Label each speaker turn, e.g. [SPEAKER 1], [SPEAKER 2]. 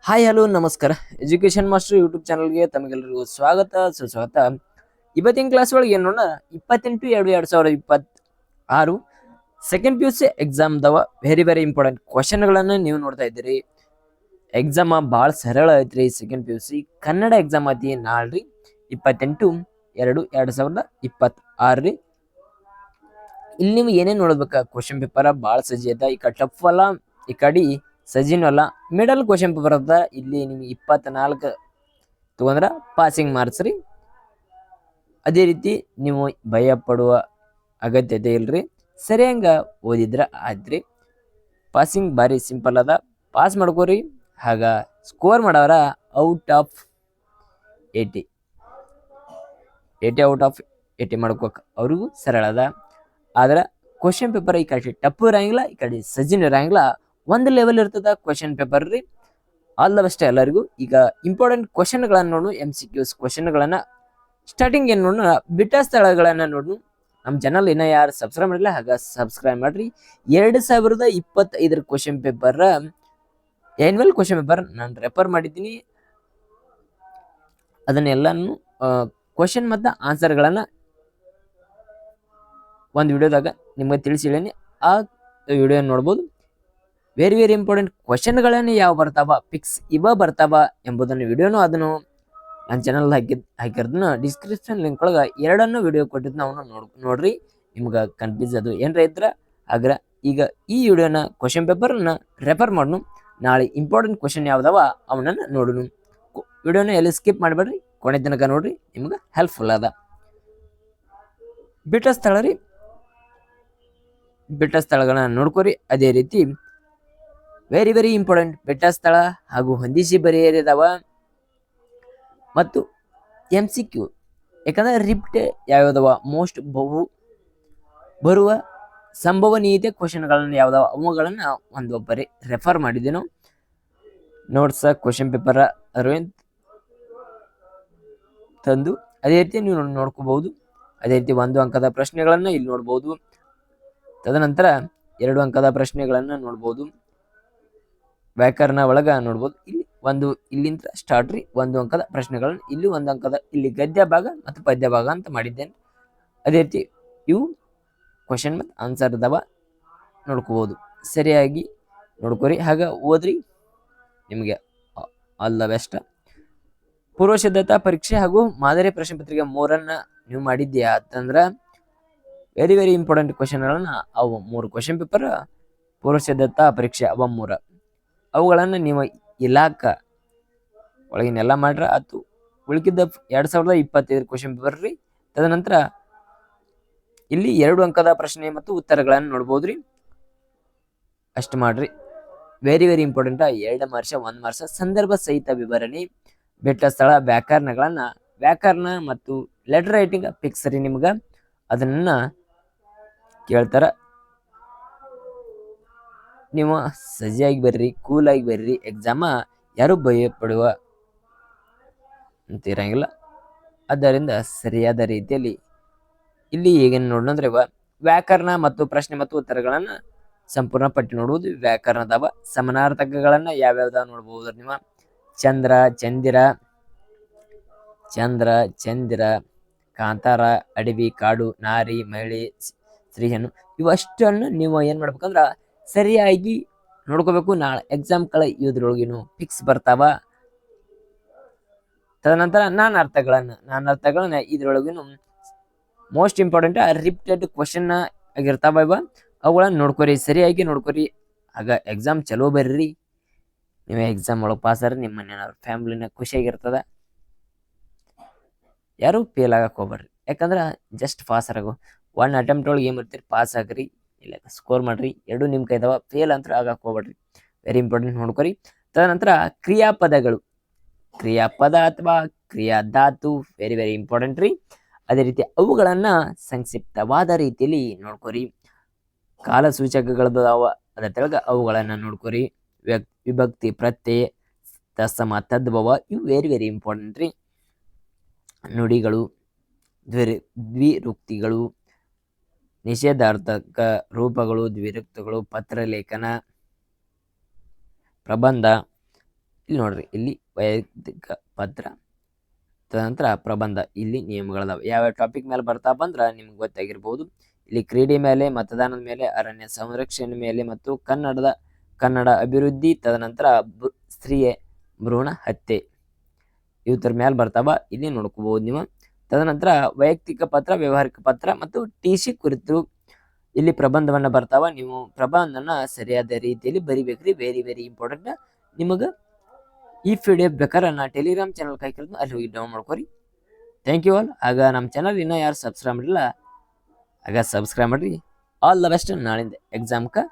[SPEAKER 1] Hi hello ನಮಸ್ಕಾರ. Education master YouTube ಚಾನಲ್ಗೆ ತಮಗೆಲ್ಲರಿಗೂ ಸ್ವಾಗತ ಸುಸ್ವಾಗತ. ಇವತ್ತಿನ ಕ್ಲಾಸ್ ಒಳಗೆ ಏನು ನೋಡೋಣ, 28/2/2026 ಸೆಕೆಂಡ್ ಪಿ ಯು ಸಿ ಎಕ್ಸಾಮ್ದವ ವೆರಿ ಇಂಪಾರ್ಟೆಂಟ್ ಕ್ವಶನ್ಗಳನ್ನು ನೀವು ನೋಡ್ತಾ ಇದ್ದೀರಿ. ಎಕ್ಸಾಮ್ ಭಾಳ ಸರಳ ಐತ್ರಿ. Second P U C Kannada exam ಐತಿ ನಾಳ್ರಿ 28/2/2026 ರೀ. ಇಲ್ಲಿ ನೀವು ಏನೇನು ನೋಡ್ಬೇಕ, ಕ್ವಶನ್ ಪೇಪರ್ ಭಾಳ ಸಜ್ಜಿ ಅದ. ಈ ಕಡೆ ಟಫ್ ಅಲ್ಲ, ಈ ಕಡೆ ಸಜಿನೂ ಅಲ್ಲ, ಮಿಡಲ್ ಕ್ವಶನ್ ಪೇಪರ್ ಅದ. ಇಲ್ಲಿ ನಿಮ್ಗೆ 24 ತಗೊಂಡ್ರ ಪಾಸಿಂಗ್ ಮಾರ್ಕ್ಸ್ ರೀ. ಅದೇ ರೀತಿ ನೀವು ಭಯ ಪಡುವ ಅಗತ್ಯತೆ ಇಲ್ರಿ, ಸರಿಯಂಗ ಓದಿದ್ರ ಆದ್ರಿ. ಪಾಸಿಂಗ್ ಭಾರಿ ಸಿಂಪಲ್ ಅದ, ಪಾಸ್ ಮಾಡ್ಕೋರಿ. ಆಗ ಸ್ಕೋರ್ ಮಾಡವ್ರ ಔಟ್ ಆಫ್ 80 ಔಟ್ ಆಫ್ 80 ಮಾಡ್ಕೋಕ್ ಅವ್ರಿಗೂ ಸರಳ ಅದ. ಆದ್ರೆ ಕ್ವಶನ್ ಪೇಪರ್ ಈ ಕಡೆ ಟಫ್ ಇರಂಗಿಲ್ಲ, ಈ ಕಡೆ ಸಜಿನ್ ಇರಂಗಿಲ್ಲ, ಒಂದು ಲೆವೆಲ್ ಇರ್ತದ ಕ್ವಶನ್ ಪೇಪರ್ ರೀ. ಆಲ್ ದ ಬೆಸ್ಟ್ ಎಲ್ಲರಿಗೂ. ಈಗ ಇಂಪಾರ್ಟೆಂಟ್ ಕ್ವಶನ್ಗಳನ್ನ ನೋಡು, MCQs ಕ್ವಶನ್ಗಳನ್ನ ಸ್ಟಾರ್ಟಿಂಗ್ ಏನು ನೋಡೋಣ, ಬಿಟ್ಟ ಸ್ಥಳಗಳನ್ನ ನೋಡು. ನಮ್ಮ ಚಾನಲ್ ಇನ್ನ ಯಾರು ಸಬ್ಸ್ಕ್ರೈಬ್ ಮಾಡಿಲ್ಲ, ಹಾಗ ಸಬ್ಸ್ಕ್ರೈಬ್ ಮಾಡ್ರಿ. 2025 question paper annual question paper ನಾನು ರೆಫರ್ ಮಾಡಿದ್ದೀನಿ. ಅದನ್ನೆಲ್ಲಾನು ಕ್ವಶನ್ ಮತ್ತು ಆನ್ಸರ್ಗಳನ್ನ ಒಂದು ವಿಡಿಯೋದಾಗ ನಿಮ್ಗೆ ತಿಳಿಸಿಳೇನಿ, ಆ ವಿಡಿಯೋ ನೋಡ್ಬೋದು. ವೆರಿ ಇಂಪಾರ್ಟೆಂಟ್ ಕ್ವಶನ್ಗಳನ್ನ ಯಾವ ಬರ್ತಾವ, ಪಿಕ್ಸ್ ಇವ ಬರ್ತಾವ ಎಂಬುದನ್ನು ವಿಡಿಯೋನು ಅದನ್ನು ನನ್ನ ಚಾನಲ್ ಹಾಕಿರೋದನ್ನ ಡಿಸ್ಕ್ರಿಪ್ಷನ್ ಲಿಂಕ್ ಒಳಗೆ ಎರಡನ್ನು ವಿಡಿಯೋ ಕೊಟ್ಟಿದ್ದು ನಾವು ನೋಡ್ರಿ. ನಿಮ್ಗೆ ಕನ್ಫ್ಯೂಸ್ ಅದು ಏನಾರ ಇದ್ರ ಆಗ್ರ ಈಗ ಈ ವಿಡಿಯೋನ ಕ್ವಶನ್ ಪೇಪರ್ನ ರೆಫರ್ ಮಾಡೋಣ. ನಾಳೆ ಇಂಪಾರ್ಟೆಂಟ್ ಕ್ವಶನ್ ಯಾವ್ದಾವ ಅವನನ್ನ ನೋಡೋಣ. ವಿಡಿಯೋನ ಎಲ್ಲಿ ಸ್ಕಿಪ್ ಮಾಡಬೇಡ್ರಿ, ಕೊನೆ ತನಕ ನೋಡ್ರಿ, ನಿಮ್ಗೆ ಹೆಲ್ಪ್ಫುಲ್ ಅದ. ಬಿಟ್ಟ ಸ್ಥಳ ರೀ, ಬೆಟ್ಟ ಸ್ಥಳಗಳನ್ನ ನೋಡ್ಕೋರಿ. ಅದೇ ರೀತಿ ವೆರಿ ಇಂಪಾರ್ಟೆಂಟ್ ಬೆಟ್ಟ ಸ್ಥಳ ಹಾಗೂ ಹೊಂದಿಸಿ ಬರೆಯರಿದಾವ ಮತ್ತು MCQ. ಯಾಕಂದ್ರೆ ರಿಪ್ಟ್ ಯಾವ್ಯಾವ ಮೋಸ್ಟ್ ಬರುವ ಸಂಭವನೀಯತೆ ಕ್ವಶನ್ಗಳನ್ನ ಯಾವ್ದಾವ ಅವುಗಳನ್ನ ಒಂದೊಬ್ಬರೇ ರೆಫರ್ ಮಾಡಿದ್ದೇನು ನೋಟ್ಸ್ ಕ್ವಶನ್ ಪೇಪರ್ ಅರವಿಂದ್ ತಂದು ಅದೇ ರೀತಿ ನೀವು ನೋಡ್ಕೋಬಹುದು. ಅದೇ ರೀತಿ 1 ಅಂಕದ ಪ್ರಶ್ನೆಗಳನ್ನ ಇಲ್ಲಿ ನೋಡ್ಬೋದು. ತದನಂತರ 2 ಅಂಕದ ಪ್ರಶ್ನೆಗಳನ್ನ ನೋಡ್ಬೋದು. ವ್ಯಾಕರಣ ಒಳಗ ನೋಡ್ಬೋದು. ಇಲ್ಲಿ ಇಲ್ಲಿಂದ ಸ್ಟಾರ್ಟ್ ರೀ. 1 ಅಂಕದ ಪ್ರಶ್ನೆಗಳನ್ನ ಇಲ್ಲಿ 1 ಅಂಕದ ಇಲ್ಲಿ ಗದ್ಯ ಭಾಗ ಮತ್ತು ಪದ್ಯ ಭಾಗ ಅಂತ ಮಾಡಿದ್ದೇನೆ. ಅದೇ ರೀತಿ ಇವು ಕ್ವಶನ್ ಮತ್ತು ಆನ್ಸರ್ ಅದಾವ, ನೋಡ್ಕೋಬಹುದು. ಸರಿಯಾಗಿ ನೋಡ್ಕೋರಿ, ಹಾಗ ಓದ್ರಿ. ನಿಮಗೆ ಆಲ್ ದ ಬೆಸ್ಟ್. ಪೂರ್ವ ಸಿದ್ಧತಾ ಪರೀಕ್ಷೆ ಹಾಗೂ ಮಾದರಿ ಪ್ರಶ್ನೆ ಪತ್ರಿಕೆ 3 ನೀವು ಮಾಡಿದ್ಯಾ ಅಂತಂದ್ರ ವೆರಿ ಇಂಪಾರ್ಟೆಂಟ್ ಕ್ವಶನ್ಗಳನ್ನ ಅವು 3 ಕ್ವಶನ್ ಪೇಪರ್ ಪೂರ್ವ ಸಿದ್ಧತಾ ಪರೀಕ್ಷೆ ಅವ 3 ಅವುಗಳನ್ನ ನೀವು ಇಲಾಖಾ ಒಳಗಿನೆಲ್ಲ ಮಾಡ್ರ ಆತು. ಉಳಿಕಿದ್ದ 2025 ಕ್ವಶನ್ ಪೇಪರ್ ರೀ. ತದನಂತರ ಇಲ್ಲಿ 2 ಅಂಕದ ಪ್ರಶ್ನೆ ಮತ್ತು ಉತ್ತರಗಳನ್ನ ನೋಡ್ಬೋದ್ರಿ. ಅಷ್ಟು ಮಾಡ್ರಿ. Very important. 2 ಮಾರ್ಕ್ಸ್ 1 ಮಾರ್ಕ್ಸ್ ಸಂದರ್ಭ ಸಹಿತ ವಿವರಣೆ, ಬೆಟ್ಟ ಸ್ಥಳ, ವ್ಯಾಕರಣ ಮತ್ತು ಲೆಟರ್ ರೈಟಿಂಗ್ ಫಿಕ್ಸ್ ರೀ. ನಿಮ್ಗ ಅದನ್ನ ಕೇಳ್ತಾರ. ನೀವು ಸಜ್ಜಾಗಿ ಬರ್ರಿ, ಕೂಲ್ ಆಗಿ ಬರ್ರಿ. ಎಕ್ಸಾಮ ಯಾರು ಭಯ ಪಡುವ ಅಂತ ಇರಂಗಿಲ್ಲ. ಆದ್ದರಿಂದ ಸರಿಯಾದ ರೀತಿಯಲ್ಲಿ ಇಲ್ಲಿ ಹೇಗೇನು ನೋಡೋಣ, ವ್ಯಾಕರಣ ಮತ್ತು ಪ್ರಶ್ನೆ ಮತ್ತು ಉತ್ತರಗಳನ್ನ ಸಂಪೂರ್ಣ ಪಟ್ಟಿ ನೋಡುವುದು. ವ್ಯಾಕರಣದವ ಸಮಾನಾರ್ಥಕಗಳನ್ನ ಯಾವ್ಯಾವ್ದ ನೋಡ್ಬೋದು ನೀವು. ಚಂದ್ರ, ಕಾಂತಾರ, ಅಡವಿ, ಕಾಡು, ನಾರಿ, ಮಹಿಳೆ, ಸ್ತ್ರೀಯನ್ನು ಇವಷ್ಟನ್ನು ನೀವು ಏನ್ ಮಾಡ್ಬೇಕಂದ್ರ ಸರಿಯಾಗಿ ನೋಡ್ಕೋಬೇಕು. ನಾಳೆ ಎಕ್ಸಾಮ್ ಇದ್ರೊಳಗೇನು ಫಿಕ್ಸ್ ಬರ್ತಾವ. ತದನಂತರ ನಾನಾರ್ಥಗಳನ್ನ ಇದ್ರೊಳಗೇನು ಮೋಸ್ಟ್ ಇಂಪಾರ್ಟೆಂಟ್ ರಿಪೀಟೆಡ್ ಕ್ವಶನ್ ಆಗಿರ್ತಾವ. ಅವುಗಳನ್ನ ನೋಡ್ಕೊರಿ, ಸರಿಯಾಗಿ ನೋಡ್ಕೊರಿ. ಆಗ ಎಕ್ಸಾಮ್ ಚಲೋ ಬರ್ರಿ. ನೀವು ಎಕ್ಸಾಮ್ ಒಳಗೆ ಪಾಸ್ ಆದ್ರೆ ನಿಮ್ಮ ಮನೆಯವ್ರ ಫ್ಯಾಮಿಲಿನ ಖುಷಿಯಾಗಿರ್ತದ. ಯಾರು ಫೇಲ್ ಆಗಕ್ಕೆ ಹೋಗ್ಬೇಡ್ರಿ, ಯಾಕಂದ್ರೆ ಜಸ್ಟ್ ಪಾಸ್ ಆಗೋ 1 ಅಟೆಂಪ್ಟ್ ಒಳಗೆ ಏನ್ ಬರ್ತೀರಿ, ಪಾಸ್ ಆಗ್ರಿ, ಇಲ್ಲ ಸ್ಕೋರ್ ಮಾಡ್ರಿ. 2 ನಿಮ್ ಕೈ ಇದಾವ, ಫೇಲ್ ಅಂತ ಆಗಕ್ಕೆ ಹೋಗ್ಬೇಡ್ರಿ. ವೆರಿ ಇಂಪಾರ್ಟೆಂಟ್ ನೋಡ್ಕೊರಿ. ತದನಂತರ ಕ್ರಿಯಾಪದಗಳು, ಕ್ರಿಯಾಪದ ಅಥವಾ ಕ್ರಿಯಾಧಾತು ವೆರಿ ಇಂಪಾರ್ಟೆಂಟ್ ರೀ. ಅದೇ ರೀತಿ ಅವುಗಳನ್ನ ಸಂಕ್ಷಿಪ್ತವಾದ ರೀತಿಯಲ್ಲಿ ನೋಡ್ಕೊರಿ. ಕಾಲ ಸೂಚಕಗಳದಾವ, ಅದರ ತೆಳಗ ಅವುಗಳನ್ನ ನೋಡ್ಕೊರಿ. ವಿಭಕ್ತಿ, ಪ್ರತ್ಯಯ, ತತ್ಸಮ, ತದ್ಭವ ಇವು ವೆರಿ ಇಂಪಾರ್ಟೆಂಟ್ ರೀ. ನುಡಿಗಳು, ದ್ವಿರುಕ್ತಿಗಳು, ನಿಷೇಧಾರ್ಥಕ ರೂಪಗಳು, ದ್ವಿರುಕ್ತಿಗಳು, ಪತ್ರಲೇಖನ, ಪ್ರಬಂಧ, ಇಲ್ಲಿ ನೋಡ್ರಿ, ಇಲ್ಲಿ ವೈಯಕ್ತಿಕ ಪತ್ರ, ತದನಂತರ ಪ್ರಬಂಧ. ಇಲ್ಲಿ ನಿಯಮಗಳದಾವ. ಯಾವ ಟಾಪಿಕ್ ಮೇಲೆ ಬರ್ತಾವ ಅಂದ್ರೆ ನಿಮ್ಗೆ ಗೊತ್ತಾಗಿರ್ಬೋದು. ಇಲ್ಲಿ ಕ್ರೀಡೆ ಮೇಲೆ, ಮತದಾನದ ಮೇಲೆ, ಅರಣ್ಯ ಸಂರಕ್ಷಣೆ ಮೇಲೆ ಮತ್ತು ಕನ್ನಡ ಅಭಿವೃದ್ಧಿ, ತದನಂತರ ಸ್ತ್ರೀಯ ಭ್ರೂಣ ಹತ್ಯೆ ಇವ್ರ ಮೇಲೆ ಬರ್ತಾವ. ಇಲ್ಲಿ ನೋಡ್ಕೋಬಹುದು ನೀವು. ತದನಂತರ ವೈಯಕ್ತಿಕ ಪತ್ರ, ವ್ಯವಹಾರಿಕ ಪತ್ರ ಮತ್ತು ಟಿಸಿ ಕುರಿತು ಇಲ್ಲಿ ಪ್ರಬಂಧವನ್ನ ಬರ್ತಾವ. ನೀವು ಪ್ರಬಂಧನ ಸರಿಯಾದ ರೀತಿಯಲ್ಲಿ ಬರಿಬೇಕ್ರಿ. Very very important. ನಿಮಗೆ ಈ PDF ಬೇಕಾದ್ರೆ ನಾ ಟೆಲಿಗ್ರಾಮ್ ಚಾನಲ್ ಕಾಯ್ಕಿರೋದು, ಅಲ್ಲಿ ಹೋಗಿ ಡೌನ್ ಮಾಡ್ಕೊರಿ. Thank you all. ಆಗ ನಮ್ಮ ಚಾನಲ್ ಇನ್ನೂ ಯಾರು ಸಬ್ಸ್ಕ್ರೈಬ್ ಮಾಡಿಲ್ಲ, ಆಗ ಸಬ್ಸ್ಕ್ರೈಬ್ ಮಾಡ್ರಿ. ಆಲ್ ದ ಬೆಸ್ಟ್ ನಾಳಿಂದ ಎಕ್ಸಾಮ್ಗೆ.